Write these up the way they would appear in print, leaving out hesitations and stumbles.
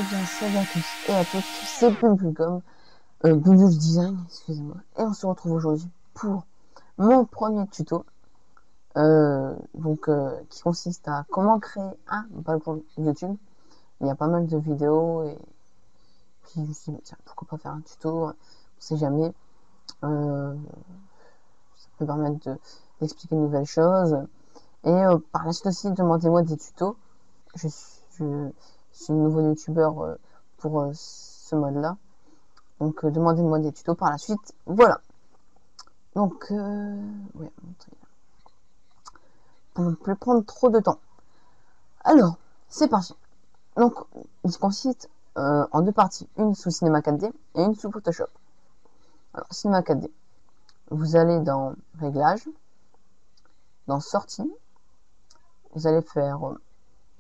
Eh bien, salut à tous et à toutes, c'est Bumblegum, Bumble Design, excusez-moi, et on se retrouve aujourd'hui pour mon premier tuto, qui consiste à comment créer un balcon YouTube. Il y a pas mal de vidéos et puis je me suis dit, tiens, pourquoi pas faire un tuto, on sait jamais, ça peut permettre d'expliquer de nouvelles choses. Et par la suite aussi, demandez-moi des tutos. Je suis nouveau youtubeur pour ce mode-là. Donc, demandez-moi des tutos par la suite. Voilà. Donc, ouais, pour ne plus prendre trop de temps. Alors, c'est parti. Donc, il consiste en deux parties. Une sous Cinema 4D et une sous Photoshop. Alors, Cinema 4D, vous allez dans Réglages, dans Sortie, vous allez faire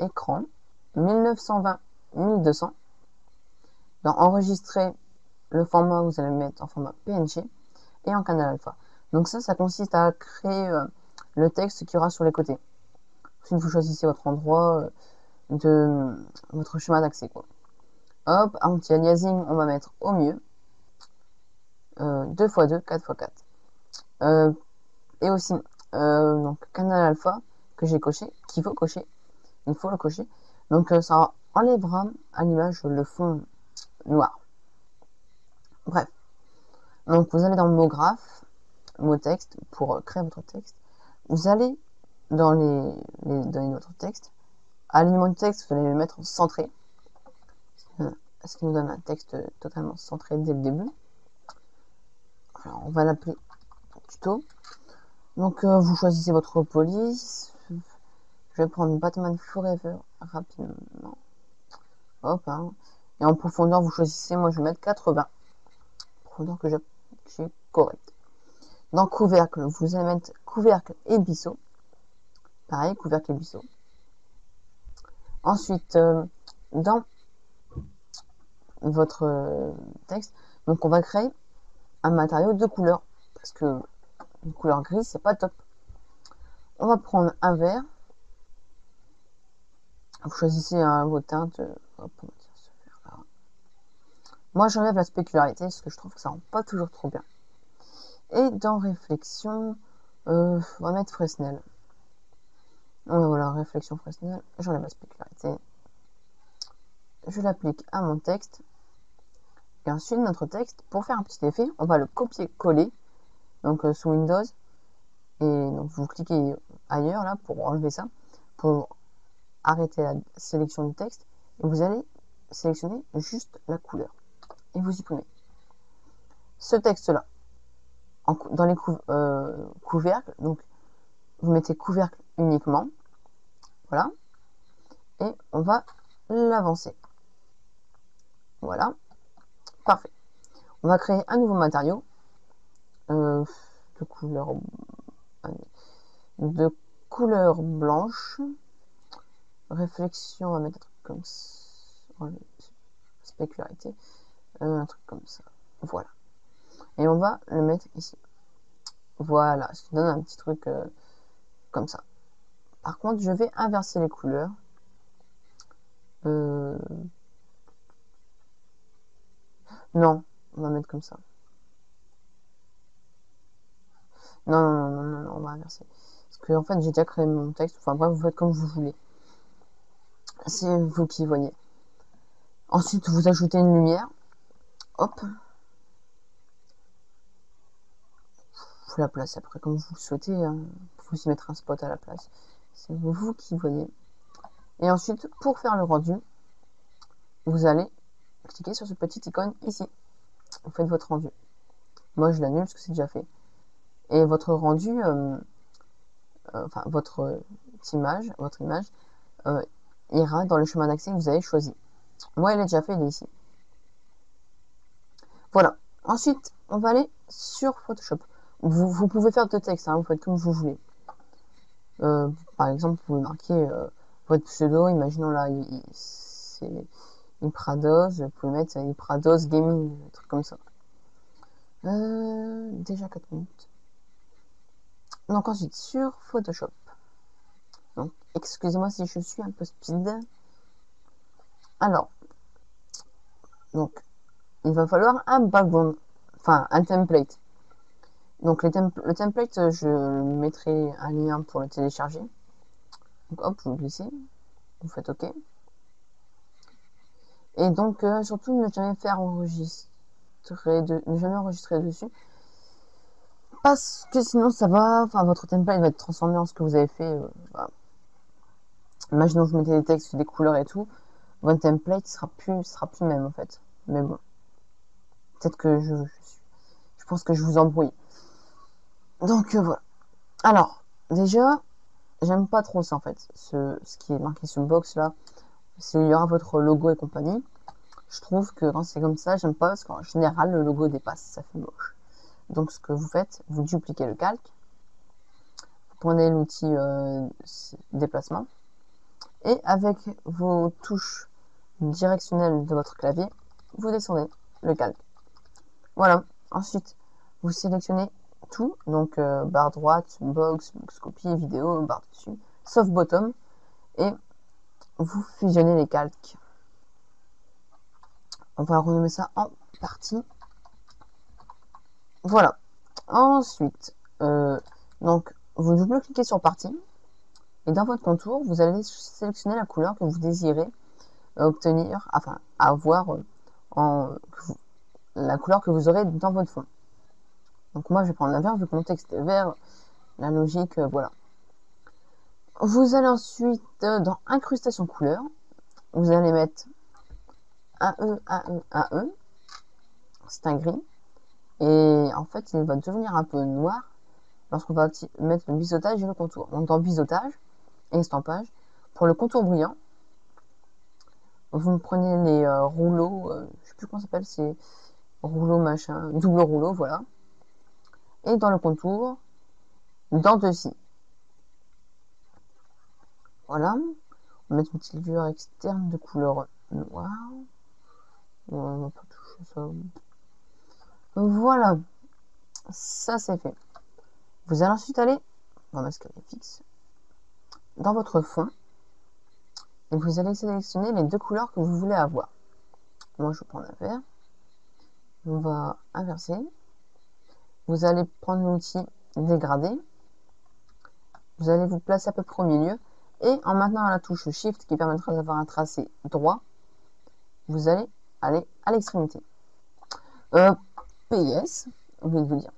Écran, 1920-1200. Dans Enregistrer, le format, vous allez mettre en format PNG et en canal alpha. Donc ça consiste à créer le texte qu'il y aura sur les côtés. Ensuite, vous choisissez votre endroit de votre chemin d'accès. Hop, anti-aliasing, on va mettre au mieux. 2x2, 4x4. Et aussi, donc, canal alpha que j'ai coché, qu'il faut cocher. Il faut le cocher. Donc, ça enlèvera à l'image le fond noir. Bref. Donc, vous allez dans le mot graphe, mot texte, pour créer votre texte. Vous allez dans les données de votre texte. À l'élément de texte, vous allez le mettre centré. Ce qui nous donne un texte totalement centré dès le début. Alors, on va l'appeler tuto. Donc, vous choisissez votre police. Je vais prendre Batman Forever rapidement. Hop, hein. Et en profondeur, vous choisissez. Moi, je vais mettre 80. Profondeur que j'ai correcte. Dans couvercle, vous allez mettre couvercle et bisseau. Pareil, couvercle et bisseau. Ensuite, dans votre texte, donc on va créer un matériau de couleur. Parce que une couleur grise, c'est pas top. On va prendre un vert. Vous choisissez vos teintes. Hop, on va dire ce vert-là. Moi, j'enlève la spécularité parce que je trouve que ça rend pas toujours trop bien. Et dans réflexion, on va mettre Fresnel. Voilà, réflexion Fresnel. J'enlève la spécularité. Je l'applique à mon texte. Et ensuite, notre texte, pour faire un petit effet, on va le copier-coller. Donc, sous Windows. Et donc, vous cliquez ailleurs, là, pour enlever ça. Pour arrêter la sélection du texte. Et vous allez sélectionner juste la couleur. Et vous y prenez. Ce texte-là, dans les couvercles, donc vous mettez couvercle uniquement. Voilà. Et on va l'avancer. Voilà. Parfait. On va créer un nouveau matériau de couleur blanche. Réflexion, on va mettre un truc comme ça. Spécularité. Un truc comme ça. Voilà. Et on va le mettre ici. Voilà. Ça donne un petit truc comme ça. Par contre, je vais inverser les couleurs. Non, on va mettre comme ça. Non, on va inverser. Parce que en fait, j'ai déjà créé mon texte. Enfin bref, vous faites comme vous voulez. C'est vous qui voyez. Ensuite, vous ajoutez une lumière. Hop. Vous la placez après comme vous le souhaitez. Hein. Vous y mettre un spot à la place. C'est vous qui voyez. Et ensuite, pour faire le rendu, vous allez cliquer sur ce petit icône ici. Vous faites votre rendu. Moi, je l'annule parce que c'est déjà fait. Et votre rendu, enfin votre image ira dans le chemin d'accès que vous avez choisi. Moi, elle est déjà fait, elle est ici. Voilà. Ensuite, on va aller sur Photoshop. Vous pouvez faire deux textes, hein, vous faites comme vous voulez. Par exemple, vous pouvez marquer votre pseudo, imaginons là, c'est Iprados, vous pouvez mettre Iprados Gaming, un truc comme ça. Déjà 4 minutes. Donc ensuite, sur Photoshop. Donc, excusez-moi si je suis un peu speed. Alors, Donc, il va falloir un background, enfin un template. Donc le template, je mettrai un lien pour le télécharger. Donc hop, vous glissez, vous faites OK. Et donc surtout ne jamais faire enregistrer, ne jamais enregistrer dessus, parce que sinon ça va, enfin votre template va être transformé en ce que vous avez fait. Voilà. Imaginons que vous mettez des textes, des couleurs et tout, votre template sera plus même en fait. Mais bon, peut-être que je pense que je vous embrouille. Donc voilà. Alors déjà, j'aime pas trop ça en fait, ce qui est marqué sur le box là, il y aura votre logo et compagnie. Je trouve que quand c'est comme ça, j'aime pas parce qu'en général le logo dépasse, ça fait moche. Donc ce que vous faites, vous dupliquez le calque, vous prenez l'outil déplacement et avec vos touches directionnelles de votre clavier, vous descendez le calque. Voilà. Ensuite, vous sélectionnez tout, donc barre droite, box copie, vidéo, barre dessus, sauf bottom, et vous fusionnez les calques. On va renommer ça en partie. Voilà. Ensuite, donc vous double-cliquez sur partie et dans votre contour, vous allez sélectionner la couleur que vous désirez obtenir, enfin avoir la couleur que vous aurez dans votre fond. Donc moi, je vais prendre un vert vu que mon texte est vert. La logique, voilà. Vous allez ensuite dans incrustation couleur, vous allez mettre un E, un E, un E. C'est un gris. Et en fait, il va devenir un peu noir lorsqu'on va mettre le biseautage et le contour. Donc dans biseautage et estampage, pour le contour brillant, vous prenez les rouleaux, je sais plus comment ça s'appelle, c'est rouleau machin, double rouleau, voilà. Et dans le contour, dents de scie. Voilà. On va mettre une petite lueur externe de couleur noire. On va pas toucher ça. Voilà. Ça c'est fait. Vous allez ensuite aller, on va mettre fixe, dans votre fond. Et vous allez sélectionner les deux couleurs que vous voulez avoir. Moi, je prends un vert. On va inverser. Vous allez prendre l'outil dégradé. Vous allez vous placer à peu près au milieu. Et en maintenant la touche Shift qui permettra d'avoir un tracé droit, vous allez aller à l'extrémité. PS, au lieu de vous dire,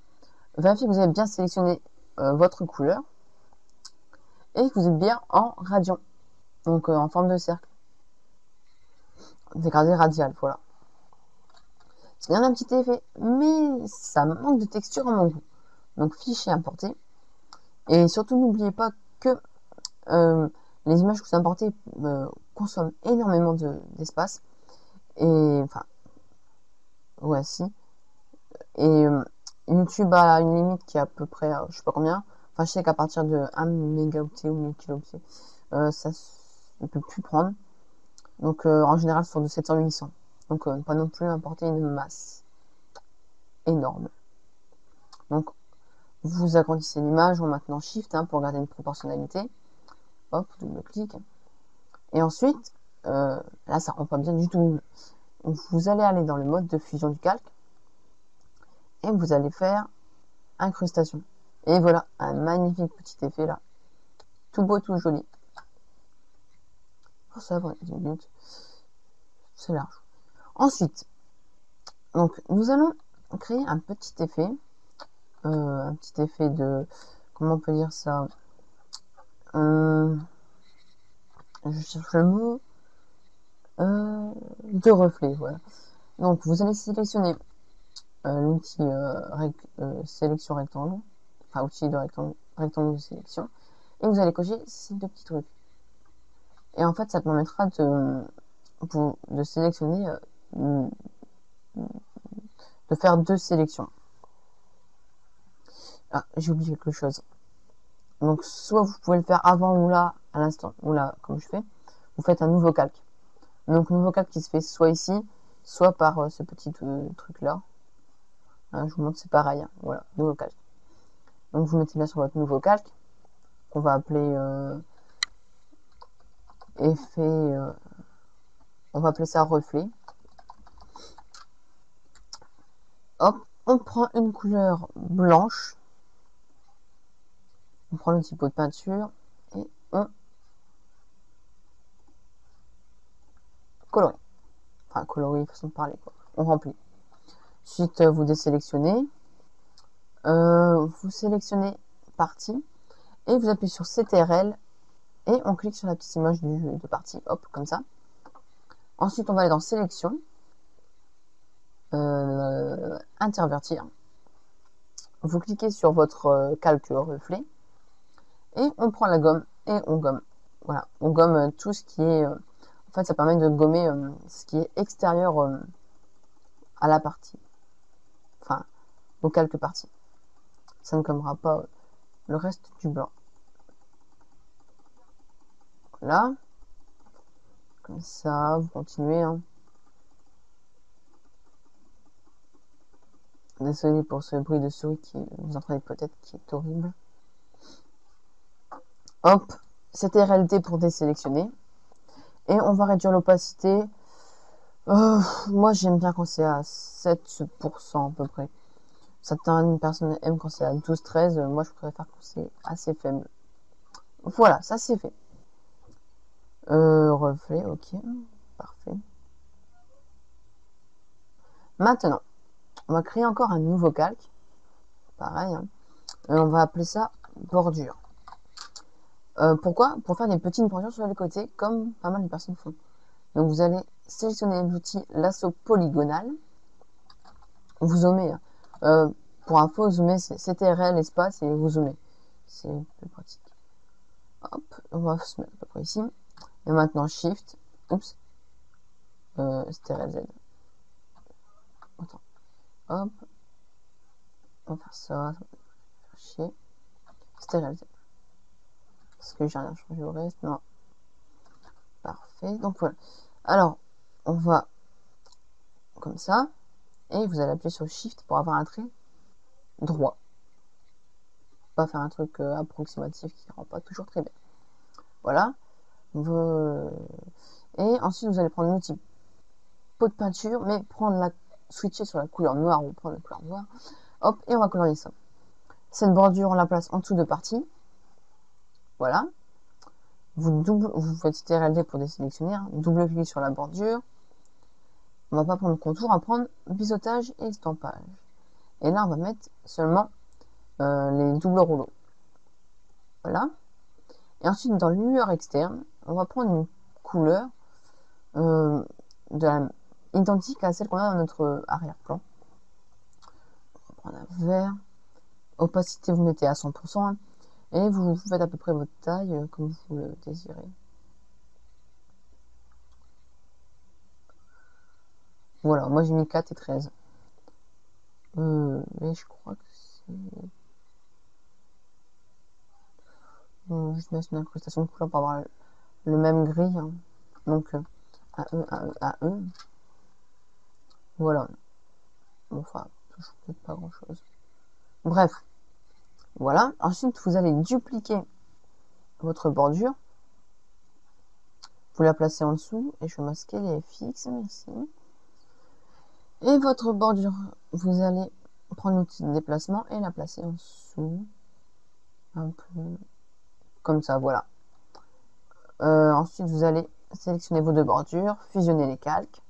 vérifiez que vous avez bien sélectionné votre couleur et que vous êtes bien en radian, donc en forme de cercle. Dégradé radial, voilà. C'est bien un petit effet, mais ça manque de texture à mon goût. Donc fichier importé. Et surtout n'oubliez pas que les images que vous importez consomment énormément d'espace. Et enfin, ouais, si. Et YouTube a une limite qui est à peu près, je sais pas combien. Enfin, je sais qu'à partir de 1 mégaoctet ou 1000 kilooctets, ça ne peut plus prendre. Donc en général, sur de 700-800. Donc pas non plus importer une masse énorme. Donc vous agrandissez l'image en maintenant Shift pour garder une proportionnalité. Hop, double-clic. Et ensuite, là ça rend pas bien du tout. Vous allez aller dans le mode de fusion du calque et vous allez faire incrustation. Et voilà, un magnifique petit effet là. Tout beau, tout joli. Oh, ça va, 10 minutes. C'est large. Ensuite, donc nous allons créer un petit effet. De... Comment on peut dire ça, je cherche le mot. De reflet, voilà. Donc vous allez sélectionner l'outil sélection rectangle, enfin outil de rectangle de sélection, et vous allez cocher ces deux petits trucs. Et en fait, ça te permettra de sélectionner, de faire deux sélections. Ah, j'ai oublié quelque chose. Donc soit vous pouvez le faire avant ou là, à l'instant, ou là, comme je fais, vous faites un nouveau calque. Donc nouveau calque qui se fait soit ici, soit par ce petit truc là. Hein, je vous montre, c'est pareil. Voilà, nouveau calque. Donc vous mettez bien sur votre nouveau calque, qu'on va appeler effet, on va appeler ça reflet. Hop, on prend une couleur blanche. On prend le petit pot de peinture et on colorie. Enfin, colorie, façon de parler, quoi. On remplit. Ensuite, vous désélectionnez. Vous sélectionnez partie et vous appuyez sur CTRL et on clique sur la petite image de partie. Hop, comme ça. Ensuite, on va aller dans sélection. Intervertir. Vous cliquez sur votre calque reflet et on prend la gomme et on gomme. Voilà, on gomme tout ce qui est... en fait, ça permet de gommer ce qui est extérieur à la partie. Enfin, aux quelques parties. Ça ne gommera pas le reste du blanc. Voilà. Comme ça, vous continuez. Hein. Désolé pour ce bruit de souris qui vous entendez peut-être qui est horrible. Hop, c'était RLT pour désélectionner. Et on va réduire l'opacité. Moi, j'aime bien quand c'est à 7% à peu près. Certaines personnes aiment quand c'est à 12-13. Moi, je préfère quand c'est assez faible. Voilà, ça c'est fait. Reflet, ok. Parfait. Maintenant, on va créer encore un nouveau calque. Pareil. Hein. Et on va appeler ça bordure. Pourquoi? Pour faire des petites bordures sur les côtés, comme pas mal de personnes font. Donc vous allez sélectionner l'outil lasso polygonal. Vous zoomez. Pour info, zoomer, c'est CTRL espace et vous zoomez. C'est plus pratique. Hop, on va se mettre à peu près ici. Et maintenant Shift. Oups. CTRL Z. Attends. Hop. On va faire ça. Ça va faire chier. CTRL Z. Est-ce que j'ai rien changé au reste? Non. Parfait. Donc voilà. Alors, on va comme ça. Et vous allez appuyer sur Shift pour avoir un trait droit. Pas faire un truc approximatif qui ne rend pas toujours très bien. Voilà. Et ensuite, vous allez prendre l'outil pot de peinture, mais prendre switcher sur la couleur noire ou prendre la couleur noire. Hop, et on va colorier ça. Cette bordure, on la place en dessous de partie. Voilà. Vous faites CTRL pour désélectionner. Hein. Double-cliquez sur la bordure. On va pas prendre contour, on va prendre biseautage et estampage. Et là, on va mettre seulement les doubles rouleaux. Voilà. Et ensuite, dans lueur externe, on va prendre une couleur identique à celle qu'on a dans notre arrière-plan. On va prendre un vert. Opacité, vous mettez à 100%. Hein, et vous faites à peu près votre taille comme vous le désirez. Voilà, moi j'ai mis 4 et 13. Mais je crois que c'est... je mets une incrustation de couleur pour avoir le même gris. Hein. Donc, AE, AE, AE. Voilà. Bon, enfin, toujours peut-être pas grand-chose. Bref. Voilà. Ensuite, vous allez dupliquer votre bordure. Vous la placez en dessous. Et je vais masquer les FX. Merci. Et votre bordure, vous allez prendre l'outil de déplacement et la placer en dessous. Un peu comme ça, voilà. Ensuite, vous allez sélectionner vos deux bordures, fusionner les calques.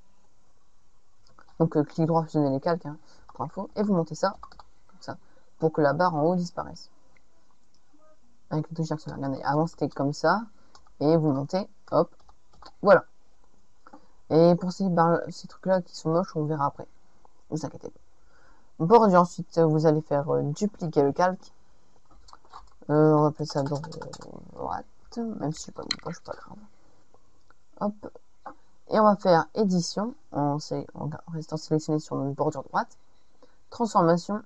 Donc, clic droit, fusionner les calques, hein, pour info. Et vous montez ça, comme ça, pour que la barre en haut disparaisse. Avec le touche d'action. Regardez, avant c'était comme ça. Et vous montez, hop, voilà. Et pour ces trucs-là qui sont moches, on verra après. Ne vous inquiétez pas. Bordure, ensuite, vous allez faire dupliquer le calque. On va appeler ça droite. Même si je sais pas mon poche, pas grave. Hop. Et on va faire édition en restant sélectionné sur notre bordure droite. Transformation,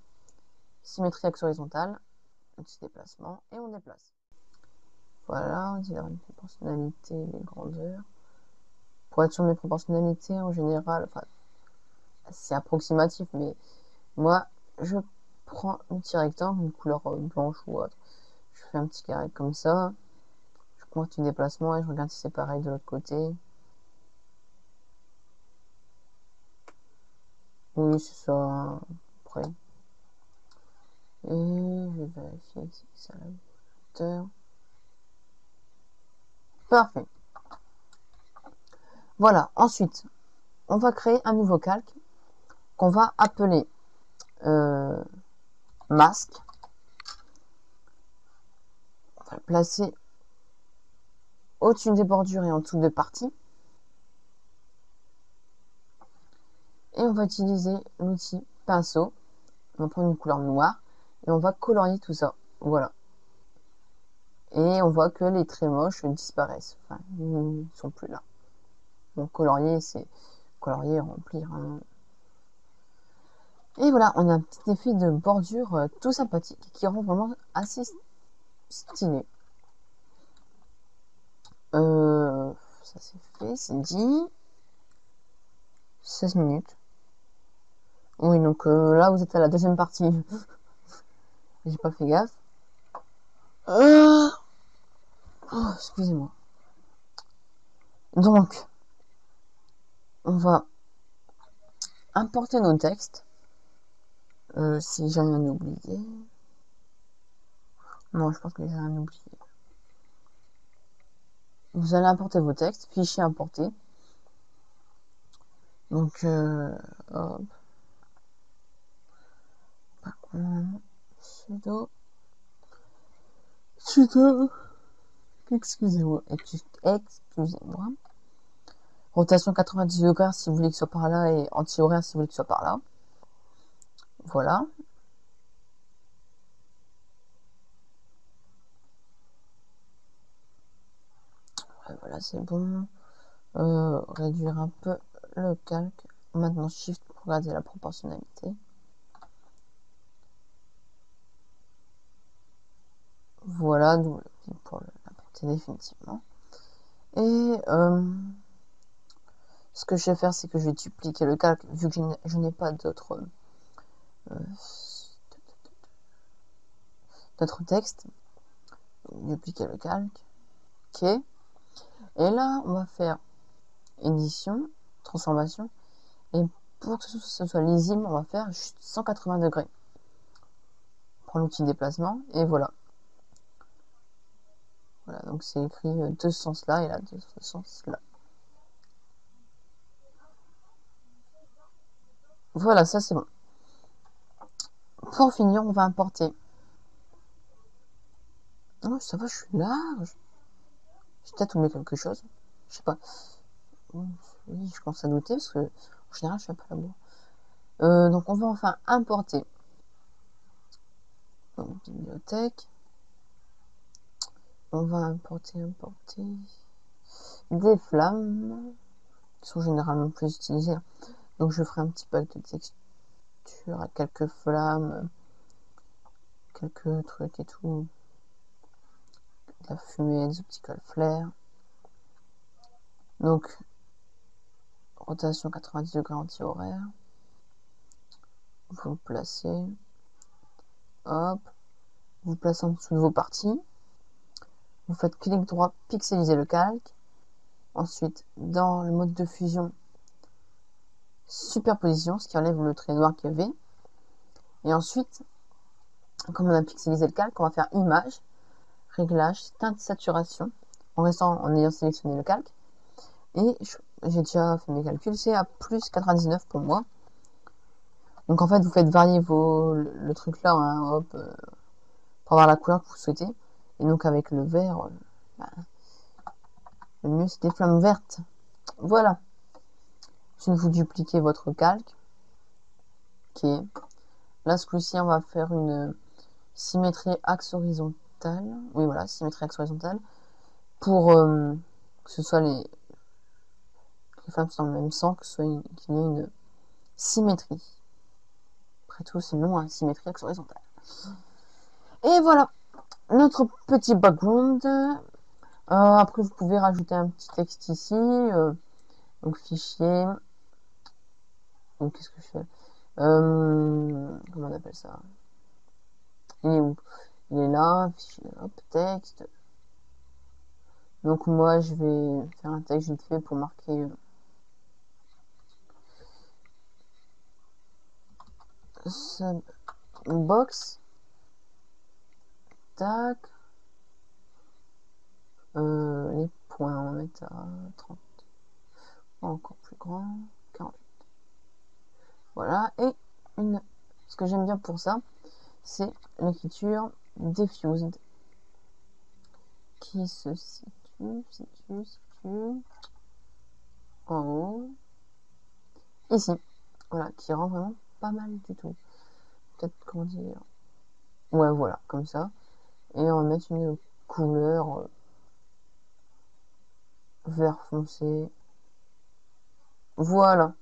symétrie axe horizontale, petit déplacement et on déplace. Voilà, on dit une proportionnalité des grandeurs. Pour être sur mes proportionnalités en général, enfin, c'est approximatif, mais moi je prends un petit rectangle, une couleur blanche ou autre. Je fais un petit carré comme ça. Je prends un petit déplacement et je regarde si c'est pareil de l'autre côté. Oui, c'est ça. près. Et je vais vérifier si c'est à la hauteur. Parfait. Voilà, ensuite, on va créer un nouveau calque qu'on va appeler masque. On va le placer au-dessus des bordures et en dessous des parties. Et on va utiliser l'outil pinceau. On va prendre une couleur noire et on va colorier tout ça. Voilà. Et on voit que les traits moches disparaissent. Enfin, ils ne sont plus là. Donc colorier, c'est colorier, remplir. Hein. Et voilà, on a un petit effet de bordure tout sympathique qui rend vraiment assez stylé. Ça c'est fait, c'est dit. 16 minutes. Oui, donc là vous êtes à la deuxième partie. J'ai pas fait gaffe. Oh, excusez-moi. Donc, on va importer nos textes. Si j'ai rien oublié. Non, je pense que j'ai rien oublié. Vous allez importer vos textes, fichier importé. Donc, hop. Sudo. Excusez-moi. Excusez-moi. Rotation 90 degrés si vous voulez qu'il soit par là et anti-horaire si vous voulez qu'il soit par là. Voilà. Voilà, c'est bon. Réduire un peu le calque. Maintenant, Shift pour regarder la proportionnalité. Voilà, pour l'apporter définitivement. Et ce que je vais faire, c'est que je vais dupliquer le calque, vu que je n'ai pas d'autres textes. Dupliquer le calque. Ok. Et là, on va faire édition, transformation. Et pour que ce soit lisible, on va faire juste 180 degrés. On prend l'outil déplacement et voilà. Voilà, donc c'est écrit de ce sens-là et là, de ce sens-là. Voilà, ça c'est bon. Pour finir, on va importer. Oh, ça va, je suis large. J'ai peut-être oublié quelque chose. Je sais pas. Oui, je commence à douter parce que en général, je suis un peu la bourre. Donc, on va enfin importer. Donc, bibliothèque. On va importer des flammes qui sont généralement plus utilisées. Donc, je ferai un petit pack de texture à quelques flammes, quelques trucs et tout. De la fumée, des optical flares. Donc, rotation 90 degrés anti-horaire. Vous placez. Hop. Vous placez en dessous de vos parties. Vous faites clic droit, pixeliser le calque. Ensuite, dans le mode de fusion, superposition, ce qui enlève le trait noir qu'il y avait. Et ensuite, comme on a pixelisé le calque, on va faire image, réglage, teinte, saturation, en ayant sélectionné le calque. Et j'ai déjà fait mes calculs, c'est à plus 99 pour moi. Donc en fait, vous faites varier le truc là, hein, hop, pour avoir la couleur que vous souhaitez. Et donc avec le vert, le mieux c'est des flammes vertes. Voilà. Ensuite, vous dupliquez votre calque. Ok. Là, ce coup-ci, on va faire une symétrie axe horizontale. Oui, voilà, symétrie axe horizontale. Pour que ce soit les flammes sont dans le même sens, qu'il y ait une symétrie. Après tout, c'est non, hein, symétrie axe horizontale. Et voilà, notre petit background. Après, vous pouvez rajouter un petit texte ici. Donc, fichier. Donc, qu'est-ce que je fais comment on appelle ça? Il est où? Il est là. Fichier, hop, texte. Donc, moi, je vais faire un texte vite fait pour marquer box. Tac. Les points, on va mettre à 30. Encore plus grand. 48. Voilà. Et ce que j'aime bien pour ça, c'est l'écriture diffused qui se situe en haut. Ici. Voilà. Qui rend vraiment pas mal du tout. Peut-être, comment dire. Ouais, voilà. Comme ça. Et on va mettre une couleur vert foncé. Voilà.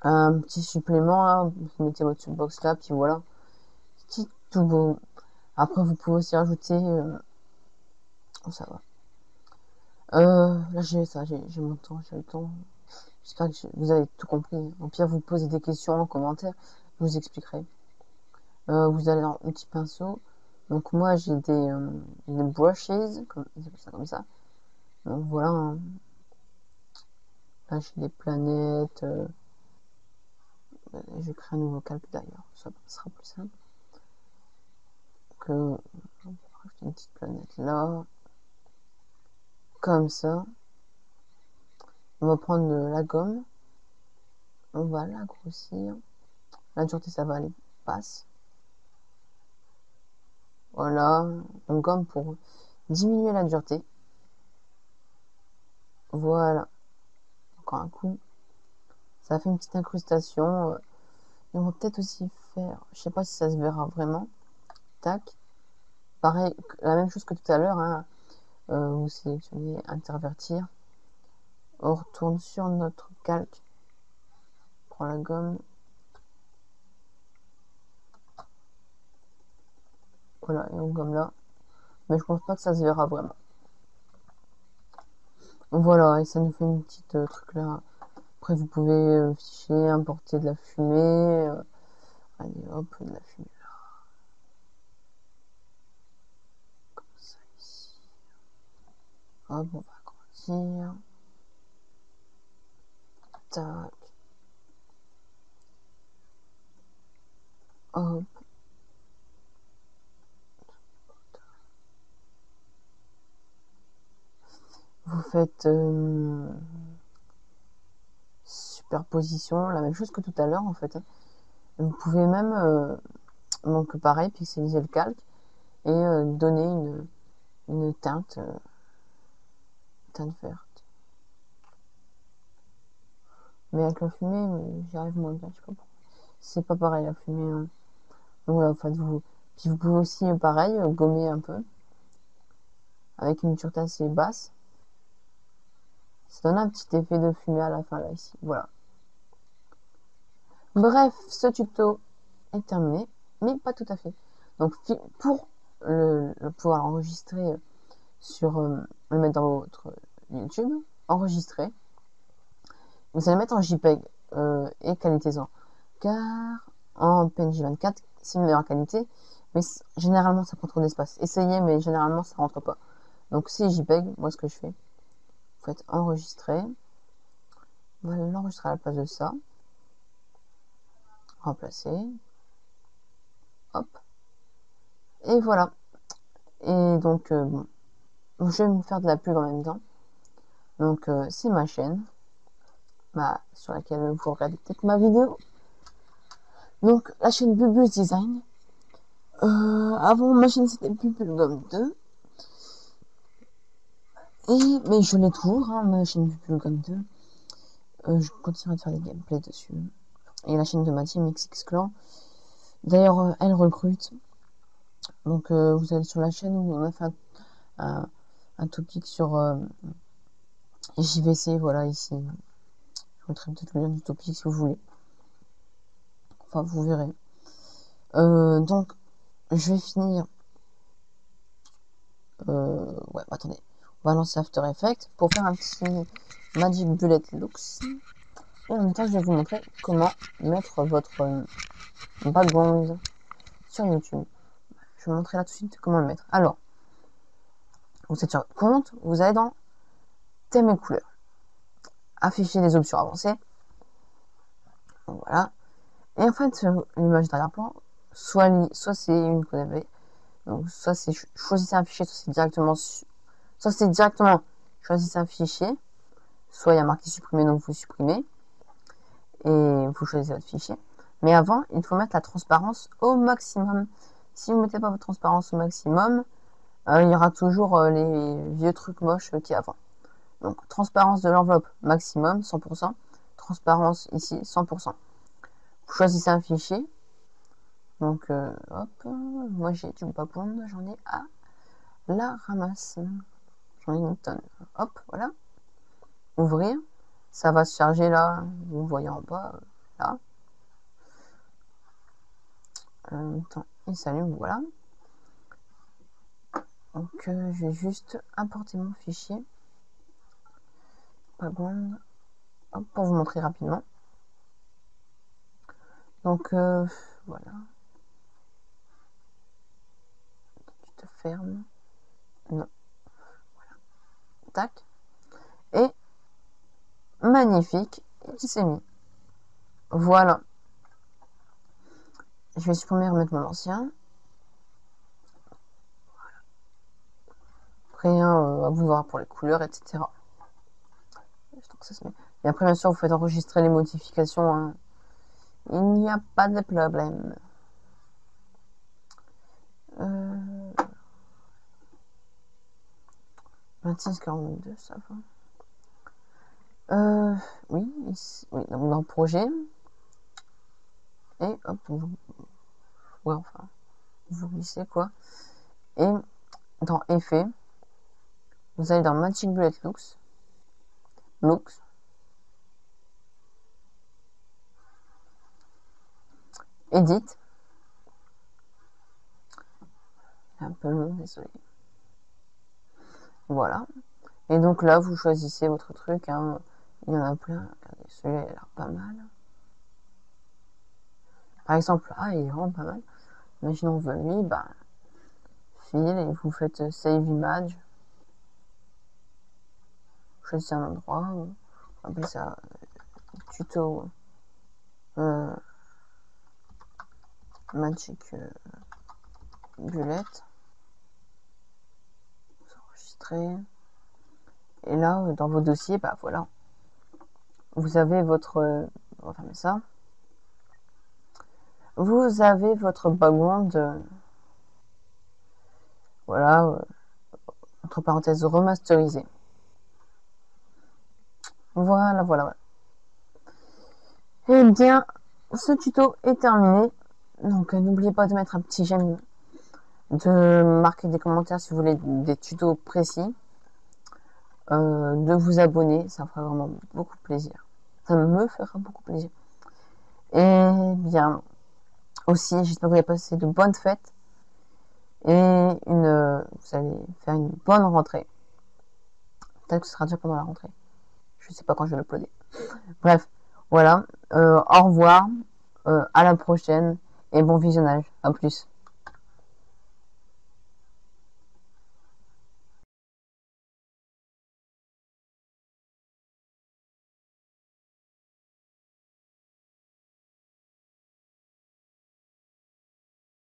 Un petit supplément là, vous mettez votre box là, puis voilà. C'est tout beau. Après, vous pouvez aussi rajouter. Oh, ça va. Là, j'ai mon temps, j'ai le temps. J'espère que vous avez tout compris. Au pire, vous posez des questions en commentaire, je vous expliquerai. Vous allez dans un petit pinceau. Donc, moi, j'ai des brushes, comme ça. Donc, voilà. Hein. Là, j'ai des planètes. Je crée un nouveau calque d'ailleurs, ça sera plus simple. Que une petite planète là, comme ça. On va prendre la gomme, on va la grossir. La dureté, ça va aller passe. Voilà, on gomme pour diminuer la dureté. Voilà, encore un coup. Ça fait une petite incrustation. Et on va peut-être aussi faire, je sais pas si ça se verra vraiment. Tac. Pareil, la même chose que tout à l'heure. Hein. Vous sélectionnez intervertir. On retourne sur notre calque. On prend la gomme. Voilà, et on gomme là. Mais je pense pas que ça se verra vraiment. Voilà, et ça nous fait une petite truc là. Après, vous pouvez ficher, importer de la fumée. Allez, hop, de la fumée là. Comme ça ici. Hop, on va agrandir. Tac. Hop. Vous faites superposition, la même chose que tout à l'heure en fait. Hein. Vous pouvez même, donc pareil, pixeliser le calque et donner une teinte verte. Mais avec la fumée, j'y arrive moins bien, je sais pas pourquoi. C'est pas pareil la fumée. Hein. Donc voilà, en fait, puis vous pouvez aussi, pareil, gommer un peu avec une dureté assez basse. Ça donne un petit effet de fumée à la fin là ici. Voilà. Bref, ce tuto est terminé, mais pas tout à fait. Donc pour pouvoir l'enregistrer sur le mettre dans votre YouTube, enregistrer, vous allez mettre en JPEG et qualité-en. Car en PNG 24, c'est une meilleure qualité, mais généralement ça prend trop d'espace. Essayez, mais généralement ça rentre pas. Donc c'est JPEG, moi ce que je fais, vous faites enregistrer. On va l'enregistrer à la place de ça. Remplacer. Hop. Et voilà. Et donc, bon. Je vais me faire de la pub en même temps. Donc, c'est ma chaîne. Sur laquelle vous regardez peut-être ma vidéo. Donc, la chaîne Bubus Design. Avant, ma chaîne c'était Bubulgum 2. Mais je l'ai toujours, hein, ma chaîne Bubulgum 2. Je continue à faire des gameplays dessus. Et la chaîne de ma team XX Clan. D'ailleurs, elle recrute. Donc, vous allez sur la chaîne où on a fait un topic sur JVC, voilà, ici. Je vous mettrai peut-être le lien du topic si vous voulez. Enfin, vous verrez. Donc, je vais finir. Ouais, attendez. On va lancer After Effects pour faire un petit Magic Bullet Looks. Et en même temps, je vais vous montrer comment mettre votre background sur YouTube. Je vais vous montrer là tout de suite comment le mettre. Alors, vous êtes sur votre compte, vous allez dans Thème et couleurs. Afficher les options avancées. Donc, voilà. Et en fait, l'image d'arrière-plan, soit c'est une que vous avez, donc soit c'est choisissez un fichier, soit c'est directement choisissez un fichier, soit il y a marqué supprimer, donc vous supprimez, et vous choisissez votre fichier. Mais avant, il faut mettre la transparence au maximum. Si vous ne mettez pas votre transparence au maximum, il y aura toujours les vieux trucs moches qu'il y a avant. Donc, transparence de l'enveloppe maximum, 100%. Transparence ici, 100%. Vous choisissez un fichier. Donc, hop, moi j'ai du background, j'en ai à la ramasse. J'en ai une tonne. Hop, voilà. Ouvrir. Ça va se charger là, vous voyez en bas, là. Attends, il s'allume, voilà. Donc, je vais juste importer mon fichier. Background. Hop, pour vous montrer rapidement. Donc, voilà. Tu te fermes. Non. Voilà. Tac. Et magnifique, il s'est mis. Voilà. Je vais supprimer et remettre mon ancien. Après, à vous voir pour les couleurs, etc. Ça se met. Et après, bien sûr, vous faites enregistrer les modifications. Hein. Il n'y a pas de problème. 26,42, ça va. Oui, ici, oui, donc dans projet. Et hop, ouais, enfin, vous glissez quoi. Et dans effet, vous allez dans Magic Bullet Looks. Edit. Un peu long, désolé. Voilà. Et donc là, vous choisissez votre truc. Hein. Il y en a plein. Regardez, celui-là, il a l'air pas mal. Par exemple, il est vraiment pas mal. Imaginons, on veut lui, file, et vous faites Save Image. Vous choisissez un endroit. On appelle ça tuto Magic Bullet. Vous enregistrez. Et là, dans vos dossiers, voilà. Vous avez votre... on va fermer ça. Vous avez votre background, voilà, entre parenthèses, remasterisé. Voilà. Eh bien, ce tuto est terminé. Donc, n'oubliez pas de mettre un petit j'aime, de marquer des commentaires si vous voulez des tutos précis, de vous abonner, ça fera vraiment beaucoup plaisir. Ça me fera beaucoup plaisir. Et bien, aussi, j'espère que vous avez passé de bonnes fêtes et vous allez faire une bonne rentrée. Peut-être que ce sera déjà pendant la rentrée. Je ne sais pas quand je vais l'uploader. Bref, voilà. Au revoir. À la prochaine. Et bon visionnage. À plus.